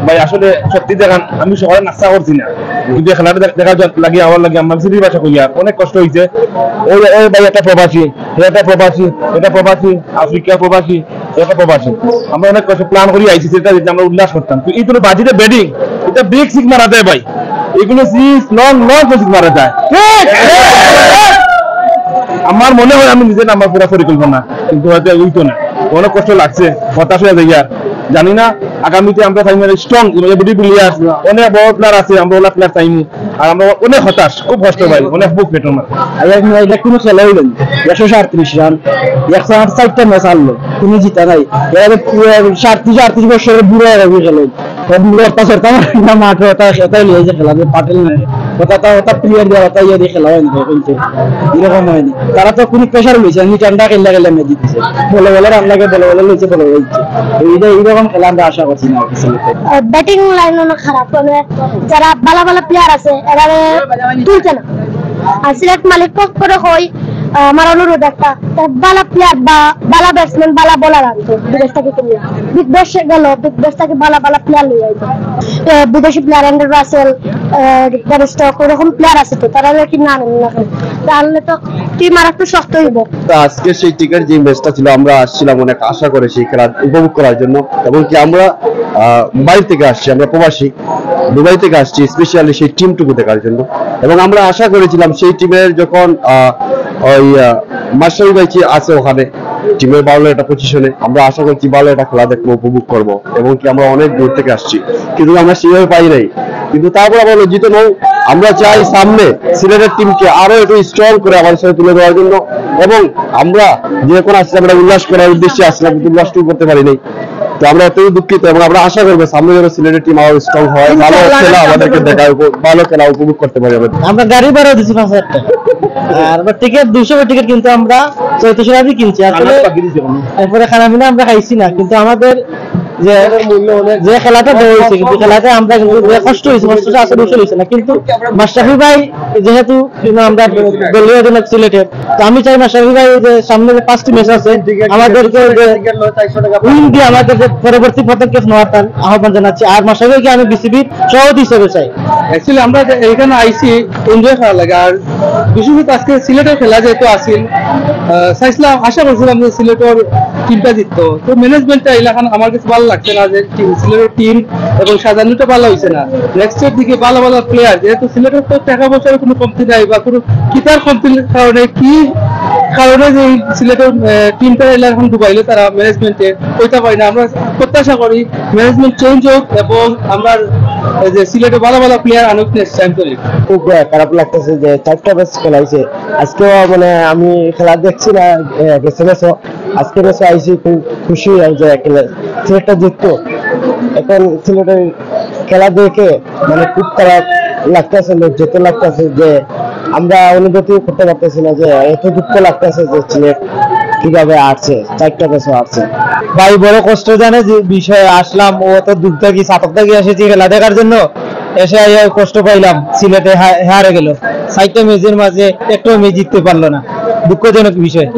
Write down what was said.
ভাই আসলে সত্যি দেখান আমি সকালে নাস্তা করছি না, কিন্তু খেলাটা দেখার লাগে আমার লাগে আমার সিটির ভাষা কইয়া অনেক কষ্ট হয়েছে। ওই ওই ভাই একটা প্রবাসী, এটা প্রবাসী, এটা প্রবাসী, আফ্রিকা প্রবাসী, এটা প্রবাসী, আমরা অনেক কষ্ট প্ল্যান করি আইসি সেটা আমরা উল্লাস করতাম। তো এইগুলো বাজিতে ব্যাটিং এটা বিগ সিক মারা দেয় ভাই, এগুলো সিক্স লং লং সিক মারা যায়। আমার মনে হয় আমি নিজে আমার পুরা পরিকল্পনা, কিন্তু হয়তো ওইতো না, অনেক কষ্ট লাগছে, হতাশ হয়ে যাই। আর জানি না আগামীতে আমরা ফাইনাল স্ট্রং বডি প্লেয়ার অনেক বড় প্লেয়ার আছে, আমরা ওলা প্লেয়ার চাইনি। আর আমরা অনেক হতাশ, খুব কষ্ট ভাই, অনেক বুক পেটে না। এটা কোনো খেলা হইল 137 রান 108টা ম্যাচ আনলো, তুমি জিতা নাই। 37 বছরের বুড়ো খেলো মাঠে ওটাই লিয়ে যে খেলা পাটেল নাই, ওটা প্লেয়ার দেওয়া ওটা ইয়ে দিয়ে খেলা হয়নি, কিন্তু এরকম হয়নি। তারা তো কোনো প্রেশার লইছে, আমি ঠান্ডা খেললে খেলে মেয়ে দিতেছে, বলে বলে রান লাগে, বলে বলে লইছে, বলে লইছে। এইরকম খেলা আমরা আশা করছি না। ব্যাটিং লাইন অনেক খারাপ, মানে যারা ভালো ভালো প্লেয়ার আছে এরা তুলছে না। আর সিলেট মালিক করে হয় আমার অনুরোধ একটা ভালো প্লেয়ার বা ভালো ব্যাটসম্যান ভালো বোলার আনতো, বিদেশ থেকে কিনে বিদেশে গেল, বিদেশ থেকে ভালো ভালো প্লেয়ার নিয়ে আইতো। বিদেশি প্লেয়ার অ্যান্ড্রু রাসেল, ডেভিস্টক ওরকম প্লেয়ার আছে, তো তারা কি না আনেন না, তাহলে তো টিম আর একটু শক্ত হইব। আজকে সেই টিকেট যে ম্যাচটা ছিল, আমরা আসছিলাম অনেক আশা করে সেই খেলা উপভোগ করার জন্য, এবং কি আমরা বাইরে থেকে আসছি, আমরা প্রবাসী দুবাই থেকে আসছি স্পেশালি সেই টিমটুকু দেখার জন্য। এবং আমরা আশা করেছিলাম সেই টিমের যখন ওই মাস্টারি ভাই আছে ওখানে টিমের ভালো একটা পজিশনে, আমরা আশা করছি ভালো একটা খেলা দেখবো, উপভোগ করবো, এবং কি আমরা অনেক দূর থেকে আসছি, কিন্তু আমরা সেভাবে পাই নাই। কিন্তু তারপর আমরা লজ্জিত নই, আমরা চাই সামনে সিলেটের টিমকে আরো একটু স্ট্রং করে আমাদের সাথে তুলে দেওয়ার জন্য। এবং আমরা যে কোনো আসলে আমরা উল্লাস করার উদ্দেশ্যে আসলাম, কিন্তু উল্লাসটুকু করতে পারিনি। তো আমরা অত্যন্ত দুঃখিত, এবং আমরা আশা করবো সামনে যেন সিলেটের টিম আরো স্ট্রং হয়, ভালো খেলা আমাদেরকে দেখায়, ভালো খেলা উপভোগ করতে পারি। আমরা গাড়ি ভাড়া দিচ্ছি 5,000 টাকা, আর টিকিট 200 টিকিট, কিন্তু আমরা 3400 টাকা কিনছি। আসলে এরপরে খানা পিনা আমরা খাইছি না, কিন্তু আমাদের যে খেলাটা হয়েছে, কিন্তু খেলাতে আমরা কষ্ট হয়েছে, কষ্টটা আসলে হয়েছে না। কিন্তু মাশরাফি ভাই যেহেতু আমরা দলীয় জন্য সিলেটের, তো আমি চাই মাশরাফি ভাই যে সামনে যে 5টি ম্যাচ আছে আমাদেরকে উইন দিয়ে আমাদের যে পরবর্তী পদক্ষেপ নেওয়ার আহ্বান জানাচ্ছি। আর মাশরাফি ভাইকে আমি বিসিবির সভাপতি হিসেবে চাই। অ্যাকচুয়ালি আমরা এখানে আইসি এনজয় করা লাগে, আর বিশেষত আজকে সিলেটের খেলা যেহেতু আসিল, চাইছিলাম আশা করছিলাম যে সিলেটের টিমটা জিততো। তো ম্যানেজমেন্টটা এলাকান আমার কাছে ভালো লাগছে না, যে সিলেটের টিম এবং সাজানোটা ভালো হয়েছে না। নেক্সটের দিকে ভালো ভালো প্লেয়ার, যেহেতু সিলেটের তো টাকা পয়সার কোনো কমতি নাই, বা কোনো কিতার কমতির কারণে কি কারণে যে সিলেটের টিমটা এলাকা ডুবাইলে তারা ম্যানেজমেন্টে ওইটা পাই না। আমরা প্রত্যাশা করি ম্যানেজমেন্ট চেঞ্জ হোক, এবং আমরা যে সিলেটে ভালো ভালো প্লেয়ার আনুক নেক্সট টাইম করি। খুব খারাপ লাগতেছে যে 4টা ম্যাচ খেলাইছে আজকেও, মানে আমি খেলা দেখছি না, গেছে ম্যাচও আজকে ম্যাচে আইসি, খুব খুশি যে সিলেটটা জিততো। এখন সিলেটের খেলা দেখে মানে খুব খারাপ লাগতেছে, লজ্জিত লাগতেছে যে আমরা অনুভূতি করতে পারতেছি না, যে এত দুঃখ লাগতেছে যে সিলেট কিভাবে আসছে, 4টা ম্যাচও আসছে। ভাই বড় কষ্ট জানে যে বিষয়ে আসলাম, ও তো দুঃখ থাকি সাতক থাকি এসেছি খেলা দেখার জন্য, এসে কষ্ট পাইলাম, সিলেটে হারে গেল। 4টা ম্যাচের মাঝে একটাও ম্যাচ জিততে পারলো না, দুঃখজনক বিষয়।